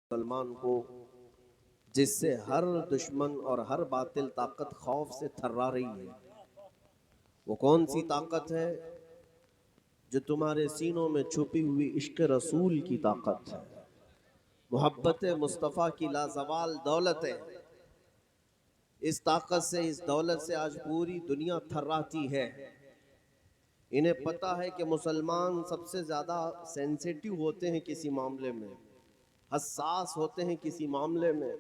मुसलमान को जिससे हर दुश्मन और हर बातिल ताकत खौफ से थर्रा रही है। वो कौन सी ताकत है? जो तुम्हारे सीनों में छुपी हुई इश्क रसूल की ताकत है, मोहब्बत मुस्तफ़ा की लाजवाल दौलत है। इस ताकत से, इस दौलत से आज पूरी दुनिया थर्राती है। इन्हें पता है कि मुसलमान सबसे ज़्यादा सेंसिटिव होते हैं किसी मामले में, हसास होते हैं किसी मामले में,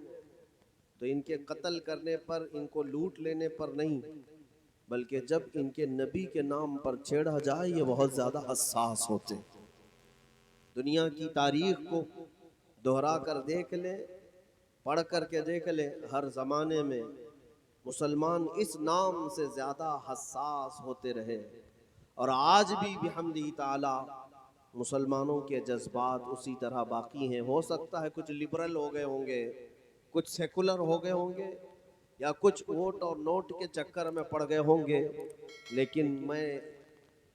तो इनके कत्ल करने पर, इनको लूट लेने पर नहीं, बल्कि जब इनके नबी के नाम पर छेड़ा जाए ये बहुत ज़्यादा हसास होते हैं। दुनिया की तारीख को दोहरा कर देख ले, पढ़ कर के देख ले, हर ज़माने में मुसलमान इस नाम से ज़्यादा हसास होते रहे और आज भी बिहम्दिही ताला मुसलमानों के जज्बात उसी तरह बाकी हैं। हो सकता है कुछ लिबरल हो गए होंगे, कुछ सेकुलर हो गए होंगे, या कुछ वोट और नोट के चक्कर में पड़ गए होंगे, लेकिन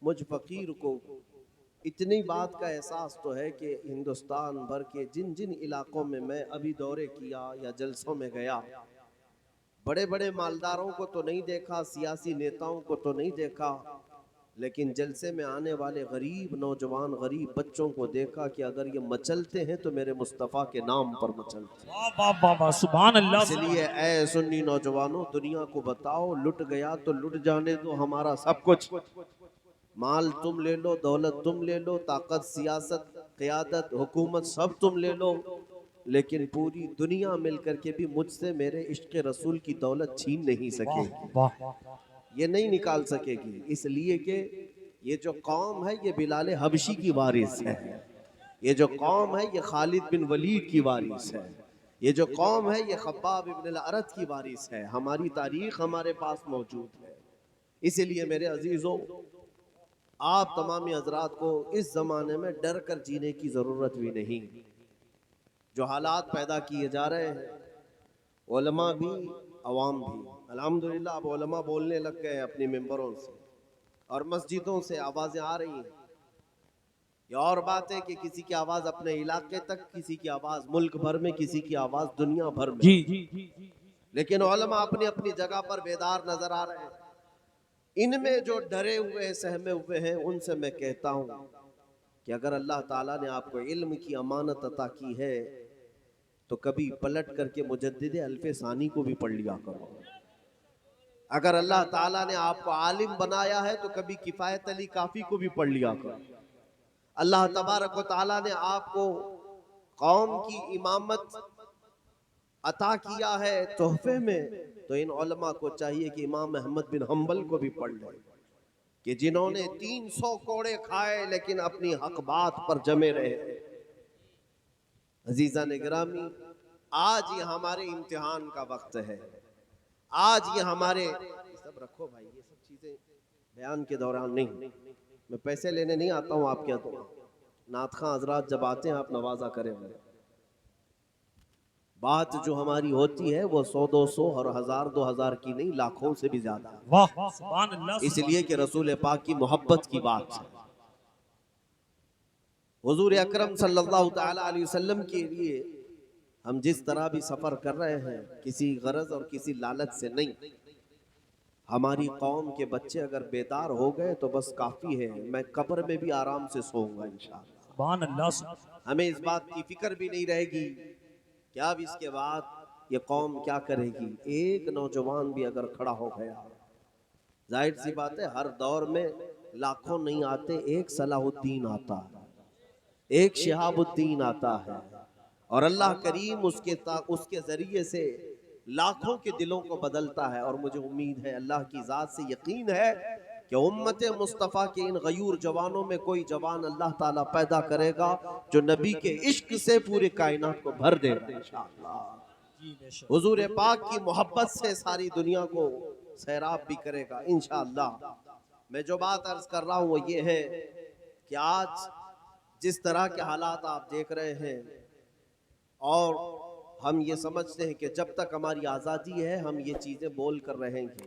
मुझ फकीर को इतनी बात का एहसास तो है कि हिंदुस्तान भर के जिन जिन इलाकों में मैं अभी दौरे किया या जलसों में गया, बड़े बड़े मालदारों को तो नहीं देखा, सियासी नेताओं को तो नहीं देखा, लेकिन जलसे में आने वाले गरीब नौजवान, गरीब बच्चों को देखा कि अगर ये मचलते हैं तो मेरे मुस्तफ़ा के नाम पर मचलते हैं। वाह वाह वाह वाह, सुभान अल्लाह। इसलिए ऐ सुन्नी नौजवानों, दुनिया को बताओ, लुट गया तो लुट जाने दो हमारा सब कुछ। माल तुम ले लो, दौलत तुम ले लो, ताकत, सियासत, क़यादत, हुकूमत सब तुम ले लो, लेकिन पूरी दुनिया मिलकर के भी मुझसे मेरे इश्क रसूल की दौलत छीन नहीं सकेगी, ये नहीं निकाल सकेगी। इसलिए कि ये जो कौम है ये बिलाल हबशी की वारिस है, ये जो कौम है ये खालिद बिन वलीद की वारिस है, ये जो कौम है ये खब्बाब इब्न अल-अरत की वारिस है। हमारी तारीख हमारे पास मौजूद है। इसलिए मेरे अजीजों, आप तमामी हजरात को इस ज़माने में डर कर जीने की ज़रूरत भी नहीं। जो हालात पैदा किए जा रहे हैं, उलमा भी, अवाम भी, अल्हम्दुलिल्लाह अब उलमा बोलने लग गए हैं अपनी मेंबरों से और मस्जिदों से आवाज़ें आ रही हैं। ये और बात है कि किसी की आवाज़ अपने इलाके तक, किसी की आवाज़ मुल्क भर में, किसी की आवाज़ दुनिया भर में, लेकिन उलमा अपनी अपनी जगह पर बेदार नजर आ रहे हैं। इनमें जो डरे हुए, सहमे हुए हैं, उनसे मैं कहता हूँ कि अगर अल्लाह ताला ने आपको इल्म की अमानत अता की है तो कभी पलट करके मुजद्दिद अल्फ़े सानी को भी पढ़ लिया करो। अगर अल्लाह ताला ने आपको आलिम बनाया है तो कभी किफ़ायत अली काफ़ी को भी पढ़ लिया करो। अल्लाह तबारक व ताला ने आपको कौम की इमामत अता किया है तोहफे में, तो इन उलमा को चाहिए कि इमाम अहमद बिन हम्बल को भी पढ़ लें कि जिन्होंने 300 कोड़े खाए लेकिन अपनी हक बात पर जमे रहे। अजीजा ने गिरामी, आज ये हमारे इम्तिहान का वक्त है। आज ये हमारे, सब रखो भाई, ये सब चीजें बयान के दौरान नहीं, मैं पैसे लेने नहीं आता हूँ आपके यहाँ। तो नात खां हजरात जब आते हैं आप नवाजा करें। बात जो हमारी होती है वो 100-200 और 1000-2000 की नहीं, लाखों से भी ज्यादा, वाह सुभान अल्लाह। इसलिए कि रसूल पाक की मोहब्बत की बात है। हुजूर अकरम सल्लल्लाहु ताला अलैहि वसल्लम के लिए हम जिस तरह भी सफर कर रहे हैं, किसी गरज और किसी लालच से नहीं। हमारी कौम के बच्चे अगर बेदार हो गए तो बस काफी है, मैं कब्र में भी आराम से सोऊंगा इंशाअल्लाह। सुभान अल्लाह। हमें इस बात की फिक्र भी नहीं रहेगी कि अब इसके बाद ये कौम क्या करेगी। एक नौजवान भी अगर खड़ा हो गया, जाहिर सी बात है हर दौर में लाखों नहीं आते, एक सलाहुद्दीन आता है, एक शिहाबुद्दीन आता है, और अल्लाह करीम उसके जरिए से लाखों के दिलों को बदलता है। और मुझे उम्मीद है, अल्लाह की ज़ात से यकीन है कि उम्मत मुस्तफ़ा के इन गयूर जवानों में कोई जवान अल्लाह ताला पैदा करेगा जो नबी के इश्क से पूरे कायनात को भर देगा इंशाअल्लाह। हुजूर पाक की मोहब्बत से सारी दुनिया को सैराब भी करेगा इंशाअल्लाह। मैं जो बात अर्ज कर रहा हूँ वो ये है कि आज जिस तरह के हालात आप देख रहे हैं, और हम ये समझते हैं कि जब तक हमारी आज़ादी है हम ये चीज़ें बोल कर रहेंगे।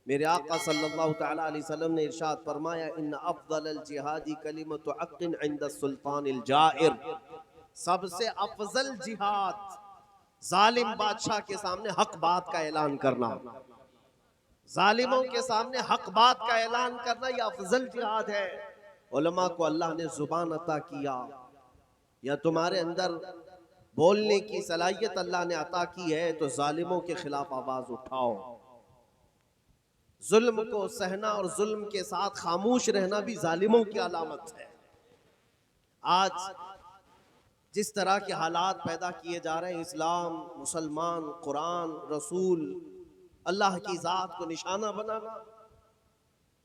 मेरे आका सल्लल्लाहु तआला अलैहि वसल्लम ने इरशाद फरमाया, इन्न अफ़ज़लल जिहादी कलिमतु हक़्क़िन इंद सुल्तानिल जाइर। सबसे अफजल जिहाद जालिम बादशाह के सामने हक बात का ऐलान करना, जालिमों के सामने हक बात का ऐलान करना, यह अफजल जिहाद है। उलमा को अल्लाह ने जुबान अता किया, या तुम्हारे अंदर बोलने की सलाहियत अल्लाह ने अता की है, तो जालिमों के खिलाफ आवाज उठाओ। जुल्म को सहना और जुल्म के साथ खामोश रहना भी जालिमों की अलामत है। आज जिस तरह के हालात पैदा किए जा रहे हैं, इस्लाम, मुसलमान, कुरान, रसूल, अल्लाह की जात को निशाना बनाना,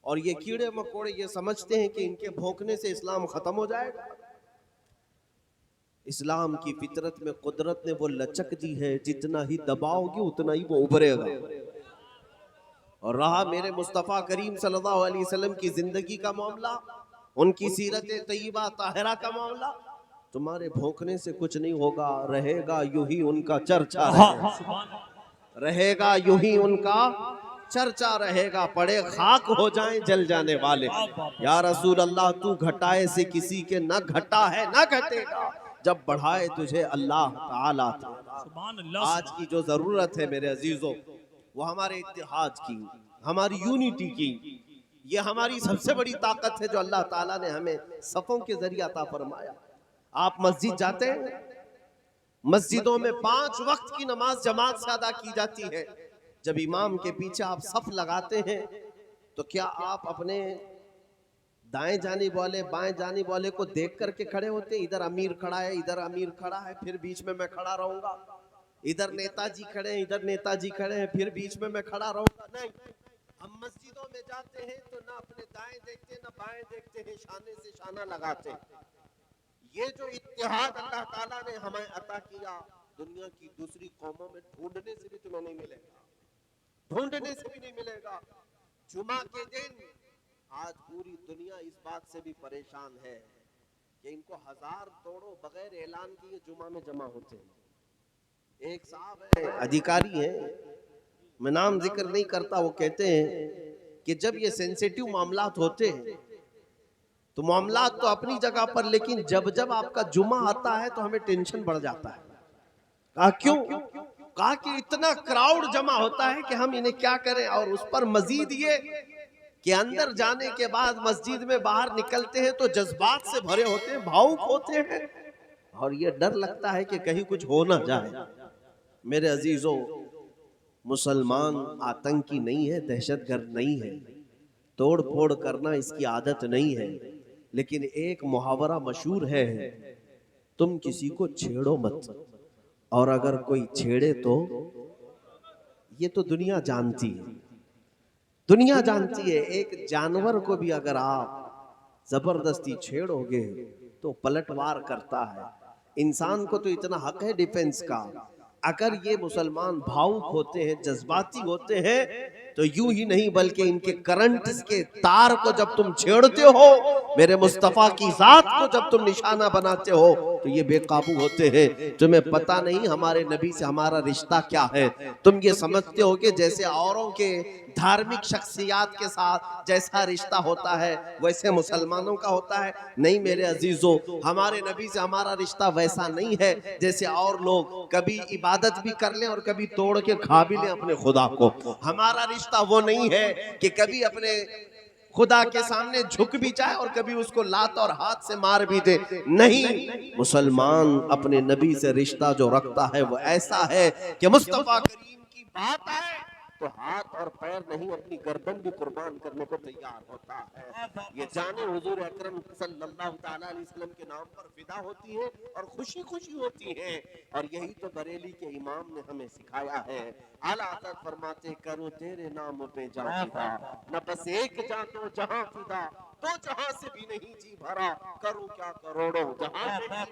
और ये कीड़े मकोड़े ये समझते हैं कि इनके भौंकने से इस्लाम खत्म हो जाएगा। इस्लाम की फितरत में कुदरत ने वो लचक दी है, जितना ही दबाओगे उतना ही वो उभरेगा। और रहा मेरे मुस्तफ़ा करीम सल्लल्लाहु अलैहि वसल्लम की जिंदगी का मामला, उनकी सीरत तय्यबा ताहिरा का मामला, तुम्हारे भौंकने से कुछ नहीं होगा, रहेगा यूं ही उनका चर्चा रहेगा, यूं ही उनका चर्चा रहेगा। पड़े खाक हो जाएं जल जाने वाले, या रसूल अल्लाह तू घटाए से किसी के न घटा है न घटेगा, जब बढ़ाए तुझे अल्लाह ताला। आज की जो जरूरत है मेरे अजीजों, वो हमारे इत्तेहाद की, हमारी यूनिटी की, ये हमारी सबसे बड़ी ताकत है जो अल्लाह ताला ने हमें सफों के जरिए अता फरमाया। आप मस्जिद जाते हैं, मस्जिदों में 5 वक्त की नमाज जमात से अदा की जाती है। जब इमाम के पीछे आप सफ लगाते हैं, तो क्या आप अपने दाएं जाने वाले बाएं जाने वाले को देख करके खड़े होते हैं? इधर अमीर खड़ा है, इधर अमीर खड़ा है, फिर बीच में मैं खड़ा रहूंगा, इधर नेताजी खड़े हैं, इधर नेताजी खड़े हैं, फिर बीच में मैं खड़ा रहूंगा। नहीं, हम मस्जिदों में जाते हैं तो ना अपने दाएं देखते हैं ना बाएं देखते हैं, शाने से शाना लगाते हैं। ये जो इत्तेहाद अल्लाह ताला ने हमें अता किया, दुनिया की दूसरी कौमों में ढूंढने से भी तुम्हें नहीं मिलेगा, ढूंढने से भी नहीं मिलेगा। जुमा के दिन आज पूरी दुनिया इस बात से भी परेशान है कि इनको 1000 तोड़ो बगैर ऐलान किए जुमा में जमा होते हैं। एक साहब है, अधिकारी हैं, मैं नाम जिक्र नहीं करता, वो कहते हैं कि जब ये सेंसिटिव मामलात होते हैं तो मामलात तो अपनी जगह पर, लेकिन जब जब आपका जुमा आता है तो हमें टेंशन बढ़ जाता है। कहा क्यों? कहा कि इतना क्राउड जमा होता है कि हम इन्हें क्या करें। और उस पर मजीद ये कि अंदर जाने के बाद मस्जिद में बाहर निकलते हैं तो जज्बात से भरे होते हैं, भावुक होते हैं, और ये डर लगता है कि कहीं कुछ हो ना जाए। मेरे अजीजों, मुसलमान आतंकी नहीं है, दहशतगर्द नहीं है, तोड़ फोड़ करना इसकी आदत नहीं है। लेकिन एक मुहावरा मशहूर है, तुम किसी को छेड़ो मत, और अगर कोई छेड़े तो, ये तो दुनिया जानती है, दुनिया जानती है। एक जानवर को भी अगर आप जबरदस्ती छेड़ोगे तो पलटवार करता है। इंसान को तो इतना हक है डिफेंस का। अगर ये मुसलमान भावुक होते हैं, जज्बाती होते हैं, तो यूं ही नहीं बल्कि इनके करंट के तार को जब तुम छेड़ते हो, मेरे मुस्तफा की जात को जब तुम निशाना बनाते हो, तो ये बेकाबू होते हैं। तुम्हें पता नहीं हमारे नबी से हमारा रिश्ता क्या है। तुम ये समझते हो कि जैसे औरों के धार्मिक शख्सियात के साथ जैसा रिश्ता होता है वैसे मुसलमानों का होता है। नहीं मेरे अजीजों, हमारे नबी से हमारा रिश्ता वैसा नहीं है जैसे और लोग कभी इबादत भी कर लें और कभी तोड़ के खा भी लें अपने खुदा को। हमारा रिश्ता वो नहीं है कि कभी अपने खुदा के सामने झुक भी जाए और कभी उसको लात और हाथ से मार भी दे। नहीं, मुसलमान अपने नबी से रिश्ता जो रखता है वो ऐसा है कि मुस्तफा करीम की बात है तो हाथ और पैर नहीं, अपनी गर्दन भी कुर्बान करने को तैयार होता है। ये जाने हुजूर अकरम सल्लल्लाहु ताला अलैहि वसल्लम के नाम पर फिदा होती है और खुशी खुशी होती है। और यही तो बरेली के इमाम ने हमें सिखाया है। आला हज़रत फरमाते, करो तेरे नाम पे जा फिदा, न बस एक जा तो जहां फिदा, तो जहां से भी नहीं जी भरा, करूं क्या करोड़ों जहां से।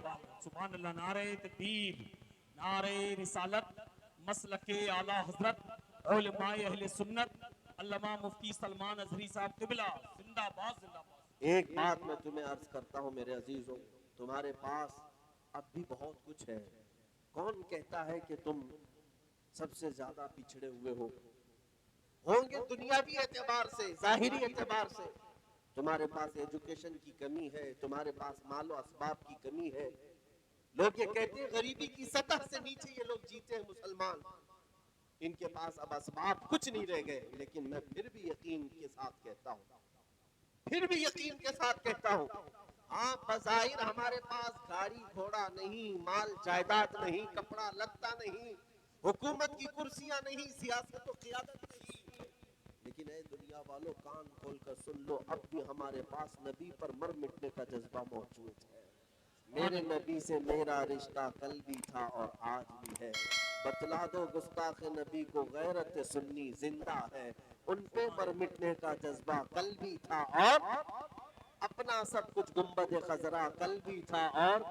सुभान अल्लाह। नारे तकबीर, नारे रिसालत, मसलके आला हजरत उलमाए अहले सुन्नत, अल्लामा मुफ्ती सलमान अजहरी साहब क़िबला जिंदाबाद जिंदाबाद। एक बात मैं तुम्हें अर्ज करता हूं मेरे अजीजों, तुम्हारे पास अब भी बहुत कुछ है। कौन कहता है कि तुम सबसे ज्यादा पिछड़े हुए हो? होंगे दुनियावी एतबार से, जाहिरी एतबार से। तुम्हारे पास एजुकेशन की कमी है, तुम्हारे पास मालो असबाब की कमी है, लोग ये कहते हैं गरीबी की सतह से नीचे ये लोग जीते हैं मुसलमान, इनके पास अब असबाब कुछ नहीं रह गए। लेकिन मैं फिर भी यकीन के साथ कहता हूँ, फिर भी यकीन के साथ कहता हूँ, हाँ बज़ाहिर हमारे पास गाड़ी घोड़ा नहीं, माल जायदाद नहीं, कपड़ा लत्ता नहीं, हुकूमत की कुर्सियां नहीं, सियासत और क़ियादत नहीं, लेकिन ऐ दुनिया वालों कान खोल कर सुन लो, अब भी हमारे पास नबी पर मर मिटने का जज्बा मौजूद है। मेरे नबी से मेरा रिश्ता कल भी था और आज भी है, बतला दो गुस्ताख नबी को गैरत सुन्नी जिंदा है, उन पे मर मिटने का जज्बा कल भी था और अपना सब कुछ गुंबद खजरा कल भी था। और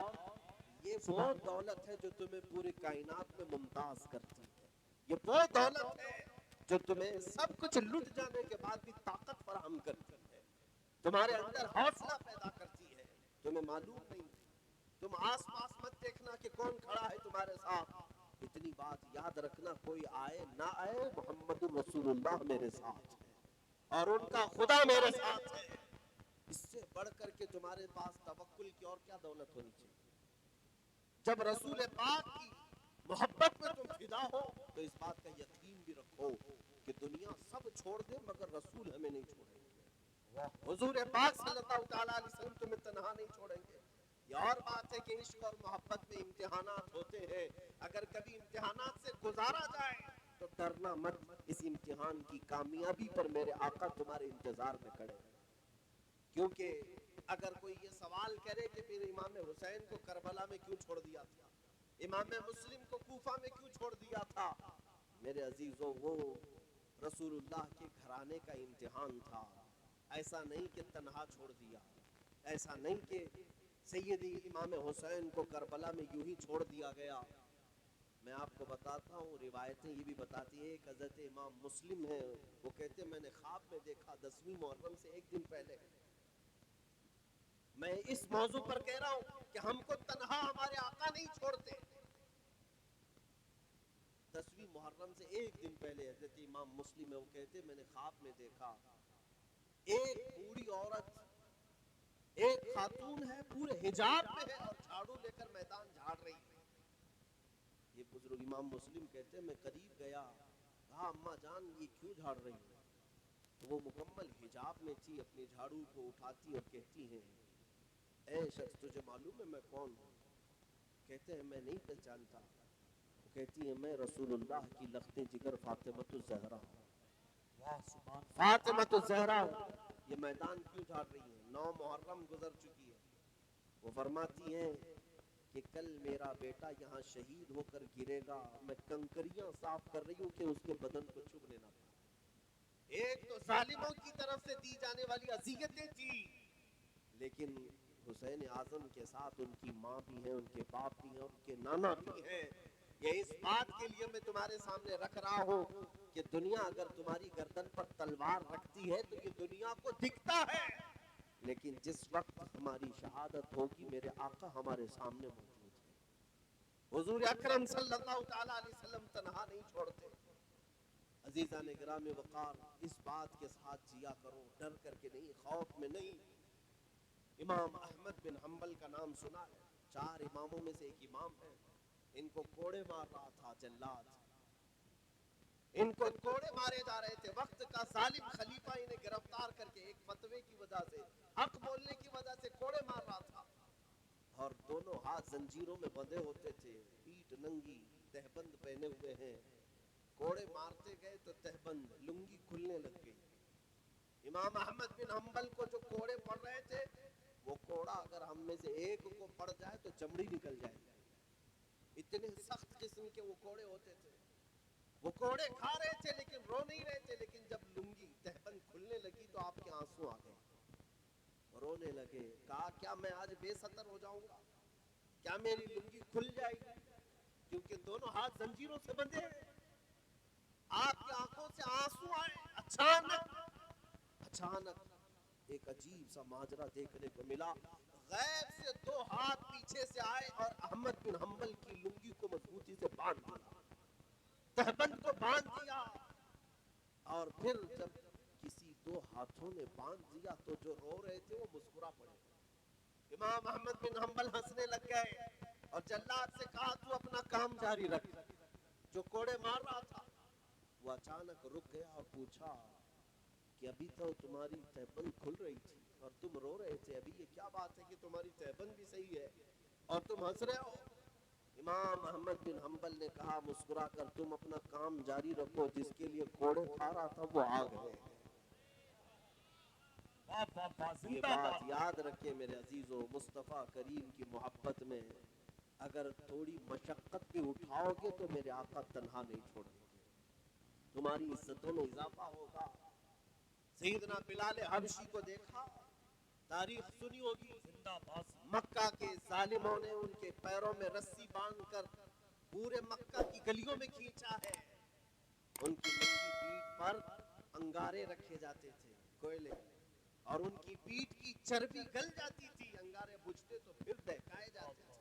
ये वो दौलत है जो तुम्हें पूरी कायनात में मुमताज करती है, ये वो दौलत है जो तुम्हें सब कुछ लुट जाने के बाद भी ताकत फराहम करती है, तुम्हारे अंदर हौसला पैदा करती है। तुम्हें मालूम नहीं, तुम आस पास मत देखना कि कौन खड़ा है तुम्हारे साथ, इतनी बात याद रखना, कोई आए ना आए मोहम्मद रसूलुल्लाह मेरे साथ है और उनका खुदा मेरे साथ है। इससे बढ़ करके तुम्हारे पास तवक्कुल की और क्या दौलत होनी चाहिए। जब रसूल पाक की मोहब्बत में तुम फिदा हो तो इस बात का यकीन भी रखो कि दुनिया सब छोड़ दे मगर रसूल हमें नहीं छोड़ेंगे, हुजूर पाक सल्लल्लाहु अलैहि वसल्लम तुम्हें तन्हा नहीं छोड़ेंगे। ये और बात है कि इश्क और मोहब्बत में इम्तिहानात होते हैं, अगर कभी इम्तिहानात से गुजारा जाए तो डरना मत, इस इम्तिहान की कामयाबी पर मेरे आका तुम्हारे इंतजार में खड़े। क्योंकि अगर कोई ये सवाल करे कि फिर इमाम हुसैन को करबला में क्यों छोड़ दिया था, इमाम मुस्लिम को कूफा में क्यों छोड़ दिया था, मेरे अजीजों वो रसूलुल्लाह के घराने का इम्तिहान था। ऐसा नहीं कि तन्हा छोड़ दिया, ऐसा नहीं कि सैयदी इमाम हुसैन को करबला में यूं ही छोड़ दिया गया। मैं आपको बताता हूँ, रिवायतें ये भी बताती है, एक हजरत इमाम मुस्लिम है, वो कहते हैं मैंने ख्वाब में देखा 10वीं मुहर्रम से एक दिन पहले, मैं इस मौजू पर कह रहा हूँ कि हमको तन्हा हमारे आका नहीं छोड़ते। 10वीं मुहर्रम से एक दिन पहले हजरत इमाम मुस्लिम है, वो कहते मैंने ख्वाब में देखा एक बूढ़ी औरत, एक खातून है, पूरे हिजाब में है और झाड़ू लेकर मैदान झाड़ रही है। ये बुजुर्ग इमाम मुस्लिम कहते मैं करीब गया, कहा अम्मा जान ये क्यों झाड़ रही है, तो वो मुकम्मल हिजाब में थी, अपनी झाड़ू को उठाती और कहती हैं ऐ शख्स तुझे मालूम है मैं कौन हूँ, कहते हैं मैं नहीं पहचानता, वो कहती है मैं रसूलुल्लाह की लख्ते जिगर फातिमतुज ज़हरा, फातिमतुज ज़हरा ये मैदान क्यों झाड़ रही है, 9 मुहर्रम गुजर चुकी है। वो फरमाती हैं कि कल मेरा बेटा यहाँ शहीद होकर गिरेगा, मैं कंकरियां साफ कर रही हूँ कि उसके बदन को चुभने ना पाए। एक तो जालिमों की तरफ से दी जाने वाली अज़ियतें थी, लेकिन हुसैन आजम के साथ उनकी माँ भी है, उनके बाप भी हैं, उनके नाना भी हैं। ये इस बात के लिए मैं तुम्हारे सामने रख रहा हूँ कि दुनिया अगर तुम्हारी गर्दन पर तलवार रखती है तो ये दुनिया को दिखता है, लेकिन जिस वक्त हमारी शहादत होगी मेरे आका हमारे सामने मौजूद है। हुजूर अकरम सल्लल्लाहु अलैहि वसल्लम तन्हा नहीं छोड़ते। अजीज़ान गिराम वक़ार, इस बात के साथ जिया करो, डर करके नहीं, खौफ में नहीं। इमाम अहमद बिन हम्बल का नाम सुना है, 4 इमामों में से एक इमाम है, इनको कोड़े मार रहा था जल्लाद, इनको कोड़े मारे जा रहे थे, वक्त का जालिम खलीफा इन्हें गिरफ्तार करके एक फतवे की वजह से, हक बोलने की वजह से कोड़े मार रहा था, और दोनों हाथ जंजीरों में बंधे होते थे, पीठ नंगी, तहबंद पहने हुए हैं। कोड़े मारते गए तो तहबंद लुंगी खुलने लग गई। इमाम अहमद बिन हम्बल को जो कोड़े पड़ रहे थे, वो कोड़ा अगर हम में से एक को पड़ जाए तो चमड़ी निकल जाएगी, इतने सख्त किस्म के वो कोड़े होते थे। वो कोड़े खा रहे थे लेकिन रो नहीं रहे थे, लेकिन जब लुंगी तहबंद खुलने लगी तो आपके आंसू आ गए, रोने लगे। कहा क्या मैं आज बेसतर हो जाऊंगा, क्या मेरी लुंगी खुल जाएगी, क्योंकि दोनों हाथ जंजीरों से बंधे हैं। आपकी आंखों से आंसू आए। अचानक एक अजीब सा माजरा देखने को मिला, गैब से 2 हाथ पीछे से आए और अहमद बिन हम्बल की लुंगी को मजबूती से बांध दिया, तहबंद को बांध दिया। और फिर जब किसी 2 हाथों ने बांध दिया तो जो रो रहे थे वो मुस्कुरा पड़े। इमाम अहमद बिन हम्बल हंसने लग गए और जल्लाद से कहा तू अपना काम जारी रख। जो कोड़े मार रहा था वो अचानक रुक गया और पूछा कि अभी तो तुम्हारी तहबंद खुल रही थी और तुम रो रहे थे, अभी ये क्या बात है कि तुम्हारी तहबंद भी सही है और तुम हंस रहे हो? इमाम अहमद बिन हंबल ने कहा मुस्कुराकर, तुम अपना काम जारी रखो, जिसके लिए कोड़े खा रहा था वो आ गए। वाह वाह वाह, ये जिंदाबाद। बात याद रखे मेरे अजीजों, मुस्तफ़ा करीम की मोहब्बत में अगर थोड़ी मशक्कत भी उठाओगे तो मेरे आका तन्हा नहीं छोड़ेंगे, तुम्हारी इज्जतों में इजाफा होगा। सैयदना बिलाल हबशी को देखा, तारीख सुनी होगी, जिंदाबाद। मक्का के जालिमों ने उनके पैरों में रस्सी बांधकर पूरे मक्का की गलियों में खींचा है। उनकी नंगी पीठ पर अंगारे रखे जाते थे, कोयले, और उनकी पीठ की चर्बी गल जाती थी, अंगारे बुझते तो फिर दहकाए जाते थे।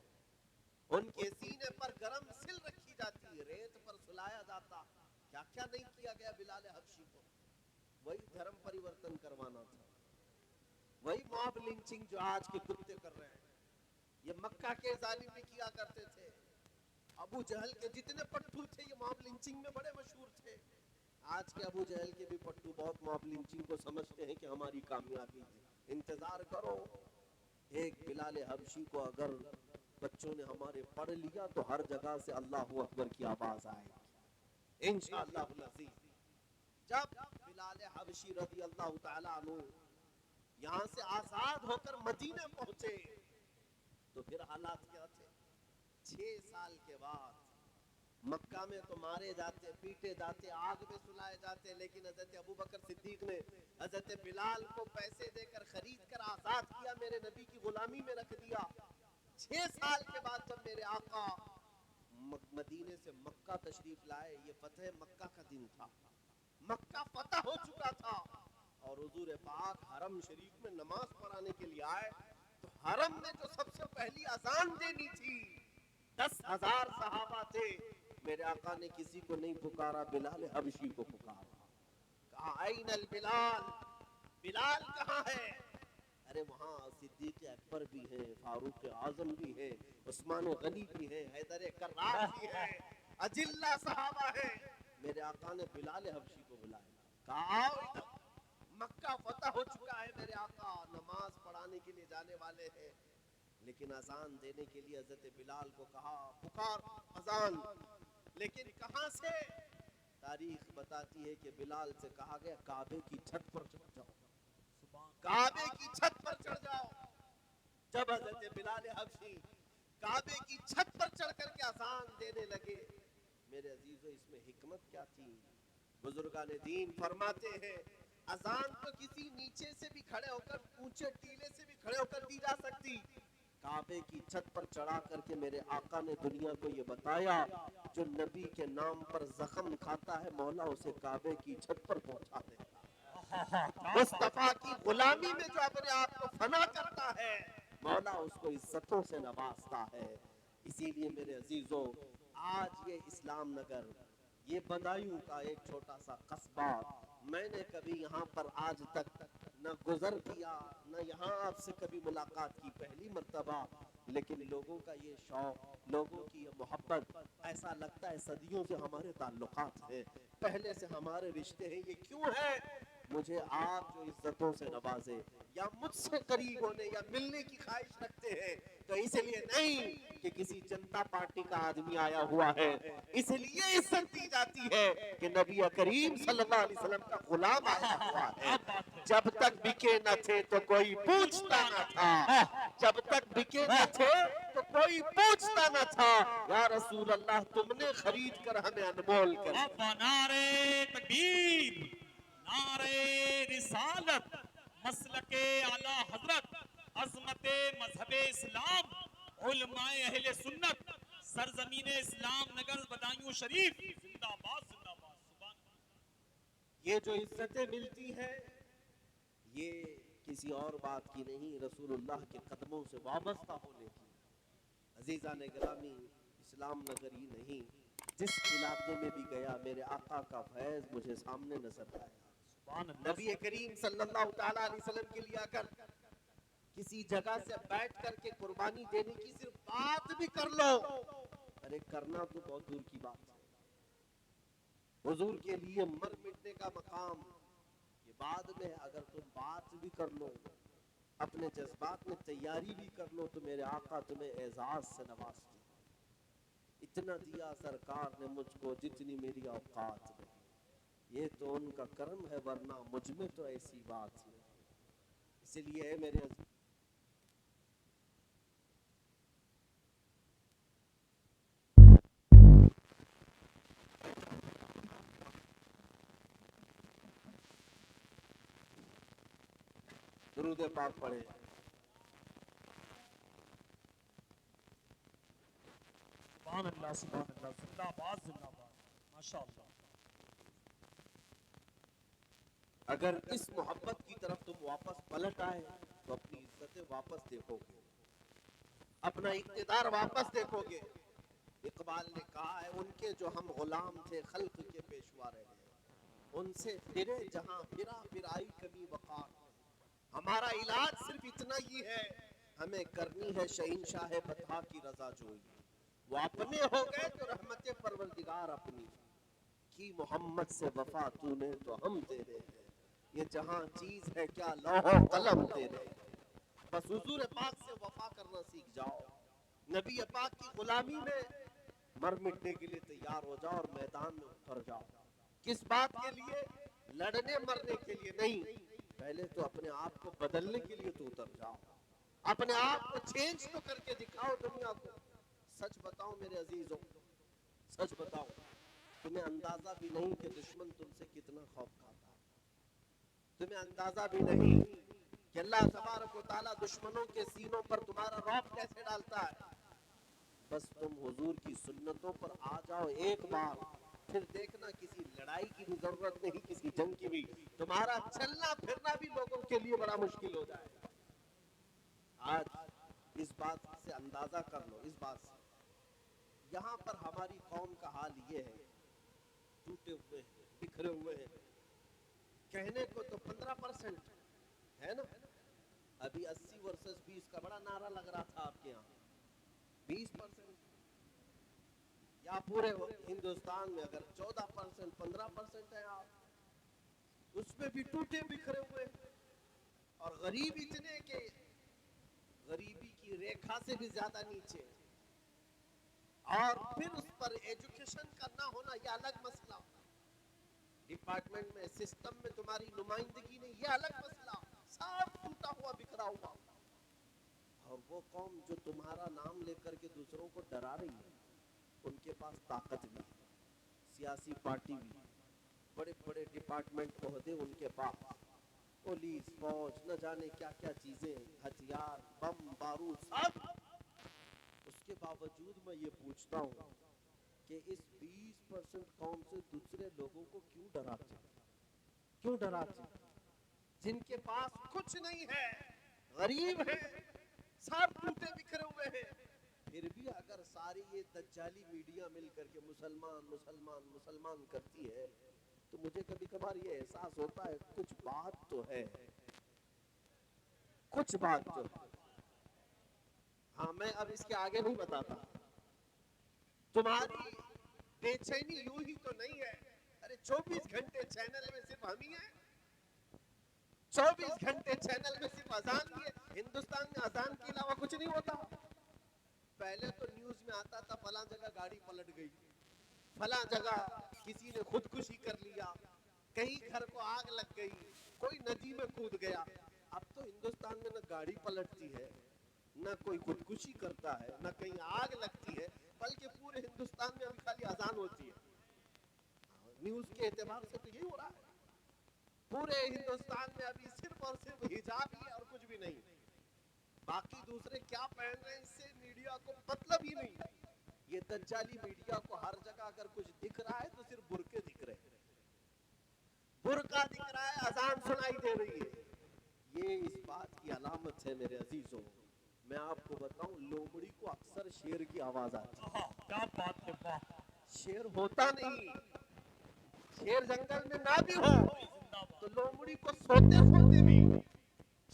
उनके सीने पर गरम सिल रखी जाती, रेत पर सुलाया जाता। क्या क्या नहीं किया गया बिलाल हबशी को। वही धर्म परिवर्तन करवाना था, वही मॉब लिंचिंग जो आज के कुत्ते कर रहे हैं, ये मक्का के जालिम भी किया करते थे। अबू जहल के जितने पट्टू थे ये मॉब लिंचिंग में बड़े मशहूर थे। आज के अबू जहल के भी पट्टू बहुत मॉब लिंचिंग को समझते हैं कि हमारी कामयाबी है। इंतजार करो, एक बिलाल हबशी को अगर बच्चों ने हमारे पढ़ लिया तो हर जगह से अल्लाहू अकबर की आवाज आएगी इंशाअल्लाह अज़ीज़। जब बिलाल हबशी रज़ी अल्लाह तआला अन्हु यहाँ से आजाद होकर मदीने पहुंचे तो फिर हालात क्या थे? 6 साल के बाद मक्का में तो मारे जाते, पीटे जाते, आग में सुलाए जाते, लेकिन हजरत अबू बकर सिद्दीक ने हजरत बिलाल को पैसे देकर खरीद कर आजाद किया, मेरे नबी की गुलामी में रख दिया। 6 साल के बाद जब मेरे आका मदीने से मक्का तशरीफ लाए, ये फतेह मक्का का दिन था, मक्का फतह हो चुका था और हुजूर पाक हरम शरीफ में नमाज पढ़ाने के लिए आए तो हरम में जो सबसे पहली अजान देनी थी, 10,000 सहाबा थे, मेरे आका ने किसी को नहीं पुकारा, बिलाल हबशी को पुकारा। कहा ऐनल बिलाल, बिलाल कहाँ है? अरे वहाँ सिद्दीक अकबर भी है, फारूक आजम भी है, उस्मान गनी भी है, हैदर कर्रार भी है, अजिल्ला सहाबा है। मेरे आका ने बिलाल हबशी को बुलाया, कहा आओ इधर, मक्का फतह हो चुका है, मेरे आका नमाज पढ़ाने के लिए जाने वाले हैं। लेकिन अजान देने के लिए हजरत बिलाल को कहा पुकार अजान, लेकिन कहां से? तारीख बताती है कि बिलाल से कहा गया काबे की छत पर चढ़ जाओ, काबे की छत पर चढ़ जाओ। जब हजरत बिलाल हबशी काबे की छत पर चढ़ करके अजान देने लगे, मेरे अजीजों इसमें हिकमत क्या थी? बुजुर्गान दीन फरमाते हैं अजान तो किसी नीचे से भी खड़े होकर, ऊंचे टीले से भी खड़े होकर दी जा सकती, काबे की छत पर चढ़ा करके मेरे आका ने दुनिया को ये बताया, जो नबी के नाम पर जख्म खाता है मौला उसे काबे की छत पर पहुंचा देगा। मुस्तफा की गुलामी में जो अपने आप को फना करता है मौला उसको इज्जतों से नवाजता है। इसीलिए मेरे अजीजों, आज ये इस्लाम नगर, ये बदायूं का एक छोटा सा कस्बा, मैंने कभी यहाँ पर आज तक न गुजर किया, न यहाँ आपसे कभी मुलाकात की, पहली मर्तबा, लेकिन लोगों का ये शौक, लोगों की ये मोहब्बत, ऐसा लगता है सदियों से हमारे ताल्लुकात हैं, पहले से हमारे रिश्ते हैं। ये क्यों है? मुझे आप जो इज्जतों से नवाजे या मुझसे करीब होने या मिलने की ख्वाहिश रखते हैं, तो इसलिए नहीं कि किसी जनता पार्टी का आदमी आया हुआ है, इसलिए इज्जत दी जाती है कि नबी करीम सल्लल्लाहु अलैहि वसल्लम का गुलाम आया हुआ है। जब तक बिके न थे तो कोई पूछता न था, जब तक बिके न थे तो कोई पूछता न था, या रसूल अल्लाह तुमने खरीद कर हमें अनमोल कर दिया। नारे तकबीर, नारे रिसालत, मसलके आला हजरत, अजमत मजहबे इस्लाम, उलमाए अहले सुन्नत, सरजमीने इस्लाम नगर बदायूं शरीफ, जिंदाबाद जिंदाबाद। सुभान अल्लाह। ये जो इज्जतें मिलती हैं ये किसी और बात की नहीं, रसूलुल्लाह के कदमों से वाबस्ता होने की। अजीजा ने गिरामी, इस्लाम नगर ही नहीं, जिस इलाके में भी गया मेरे आका का फैज मुझे सामने नजर आया। सुभान अल्लाह। नबी करीम सल्लल्लाहु ताला अलैहि वसल्लम के लिए अगर किसी जगह से बैठ करके कुर्बानी देने की सिर्फ बात भी कर लो, अरे करना तो बहुत दूर की बात है। हुजूर के लिए मर मिटने का मकाम ये बाद में है। अगर तुम बात भी कर लो, अपने जज्बात में तैयारी भी कर लो, तो मेरे आका तुम्हें एजाज से नवाजते हैं। इतना दिया सरकार ने मुझको जितनी मेरी औकात नहीं, ये तो उनका करम है, वरना मुझ में तो ऐसी बात नहीं। इसलिए मेरे दुरूद पाक पढ़े। सुभान अल्लाह, सुभान अल्लाह, जिंदाबाद जिंदाबाद, माशाअल्लाह। अगर इस मोहब्बत की तरफ तुम वापस पलट आए तो अपनी इज्जतें वापस देखोगे, अपना इक़्तिदार वापस देखोगे। इकबाल ने कहा है, उनके जो हम गुलाम थे खल्क के पेशवा रहे, उनसे फिरे जहां फिरा फिर आई कभी वक़ार। हमारा इलाज सिर्फ इतना ही है, हमें करनी है शहींशाह बता की रजा जोई। वो अपने हो गए तो रहमत परवरदिगार अपनी की, मोहम्मद से वफा तूने तो हम तेरे हैं। ये जहां चीज है क्या लौह कलम तेरे, बस हुजूर पाक से वफा करना सीख जाओ। नबी पाक की गुलामी में मर मिटने के लिए तैयार हो जाओ और मैदान में उतर जाओ। किस बात के लिए? लड़ने मरने के लिए नहीं, पहले तो अपने आप को बदलने के लिए तो उतर जाओ। अपने आप को चेंज तो करके दिखाओ दुनिया को। सच बताओ मेरे अजीजों, सच बताओ, तुम्हें अंदाजा भी नहीं कि दुश्मन तुमसे कितना खौफ खाता है। तुम्हें अंदाजा भी नहीं कि अल्लाह तबारक व तआला दुश्मनों के सीनों पर तुम्हारा रौब कैसे डालता है। बस तुम हुजूर की सुन्नतों पर आ जाओ एक बार, फिर देखना किसी लड़ाई की भी जरूरत नहीं, किसी जंग की भी। तुम्हारा चलना फिरना भी लोगों के लिए बड़ा मुश्किल हो जाए। आज इस बात से अंदाजा कर लो, इस बात से यहाँ पर हमारी कौम का हाल ये है, टूटे हुए हैं, बिखरे हुए हैं। कहने को तो 15% है ना, अभी 80 वर्सेस 20 का बड़ा नारा लग रहा था आपके यहाँ। 20% या पूरे हिंदुस्तान में अगर 14% 15% है आप, उसमें भी टूटे बिखरे हुए हैं। और गरीब इतने के गरीबी की रेखा से भी ज्यादा नीचे, और फिर उस पर एजुकेशन का ना होना यह अलग मसला। डिपार्टमेंट में सिस्टम में तुम्हारी नुमाइंदगी नहीं, यह अलग मसला। सब टूटा हुआ बिखरा हुआ। और वो कौम जो तुम्हारा नाम लेकर के दूसरों को डरा रही है, उनके पास ताकत भी, सियासी पार्टी भी, बड़े बड़े डिपार्टमेंट ओहदे उनके पास, पुलिस फौज न जाने क्या क्या चीजें, हथियार बम बारूद सब। उसके बावजूद मैं ये पूछता हूँ कि इस 20% कौम से दूसरे लोगों को क्यों डराते, क्यों डराते? जिनके पास कुछ नहीं है, गरीब है, सब टूटे बिखरे हुए हैं, फिर भी अगर सारी ये दज्जाली मीडिया मिलकर के मुसलमान मुसलमान मुसलमान करती है, तो मुझे कभी कभार ये एहसास होता है कुछ बात तो है, कुछ बात तो है। हाँ, मैं अब इसके आगे नहीं बताता। तुम्हारी बेचैनी यूं ही तो नहीं है। अरे 24 घंटे चैनल में सिर्फ हम ही हैं, 24 घंटे चैनल में सिर्फ अजान ही है। हिंदुस्तान में अजान के अलावा कुछ नहीं होता। पहले तो न्यूज में आता था फलां जगह गाड़ी पलट गई, फलां जगह किसी ने खुदकुशी कर लिया, कहीं घर को आग लग गई, कोई नदी में कूद गया। अब तो हिंदुस्तान में न गाड़ी पलटती है, न कोई खुदकुशी करता है, न कहीं आग लगती है, बल्कि पूरे हिंदुस्तान में अभी खाली अजान होती है। न्यूज के एतबार से तो यही हो रहा है। पूरे हिंदुस्तान में अभी सिर्फ और सिर्फ हिजाब ही है और कुछ भी नहीं। बाकी दूसरे क्या पहन रहे हैं इससे मीडिया को मतलब ही नहीं। ये दज्जाली मीडिया को हर जगह अगर कुछ दिख रहा है तो सिर्फ बुरके दिख रहे हैं, बुरका दिख रहा है, अजान सुनाई दे रही है। ये इस बात की अलामत है मेरे अजीजों। मैं आपको बताऊं, लोमड़ी को अक्सर शेर की आवाज आती है। क्या बात है, वाह। शेर होता नहीं, शेर जंगल में ना भी हो तो लोमड़ी को सोते सोते भी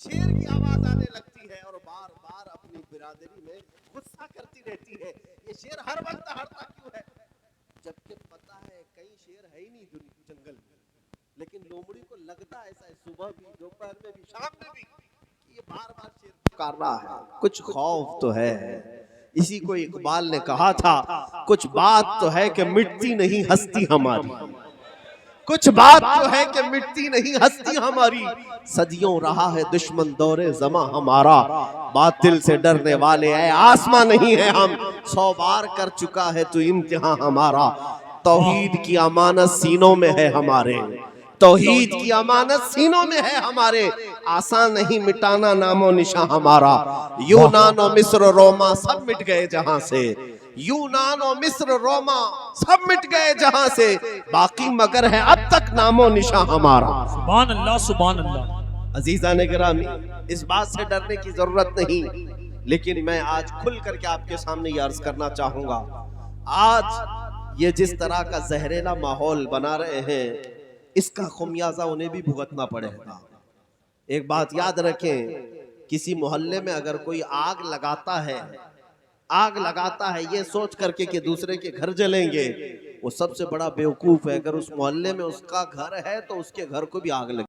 शेर की आवाज आने लगती है और बार बार अपनी बिरादरी में गुस्सा करती रहती है, ये शेर हर वक्त हारता क्यों है? जबकि पता है कई शेर है ही नहीं जंगल में, लेकिन लोमड़ी को लगता ऐसा है, सुबह भी, दोपहर में भी, शाम में भी, कि ये बार बार शेर पुकार रहा है। कुछ खौफ तो है। इसी को इकबाल ने कहा था, कुछ बात तो है कि मिटती नहीं हस्ती हमारी, कुछ बात तो है कि मिटती नहीं हस्ती हमारी, सदियों रहा है दुश्मन दौरे जमा हमारा, बातिल से डरने वाले है आसमां नहीं है हम, 100 बार कर चुका है तू इम्तिहान हमारा, तौहीद की अमानत सीनों में है हमारे, तौहीद की अमानत सीनों में है हमारे, आसान नहीं मिटाना नामो निशान हमारा, यूनान और मिस्र रोमा सब मिट गए जहां से, यूनान और मिस्र रोमा सब मिट गए जहां से, बाकी मगर है अब तक नामो निशान हमारा। सुभान अल्लाह, सुभान अल्लाह। अजीजा ने गिरामी, इस बात से डरने की जरूरत नहीं, लेकिन मैं आज खुल करके आपके सामने ये अर्ज करना चाहूंगा, आज ये जिस तरह का जहरीला माहौल बना रहे हैं, इसका खुमियाजा उन्हें भी भुगतना पड़ेगा। एक बात याद रखें, किसी मोहल्ले में अगर कोई आग लगाता है ये सोच करके कि दूसरे के घर जलेंगे, वो सबसे बड़ा बेवकूफ है। अगर उस मोहल्ले में उसका घर है तो उसके घर को भी आग लगे।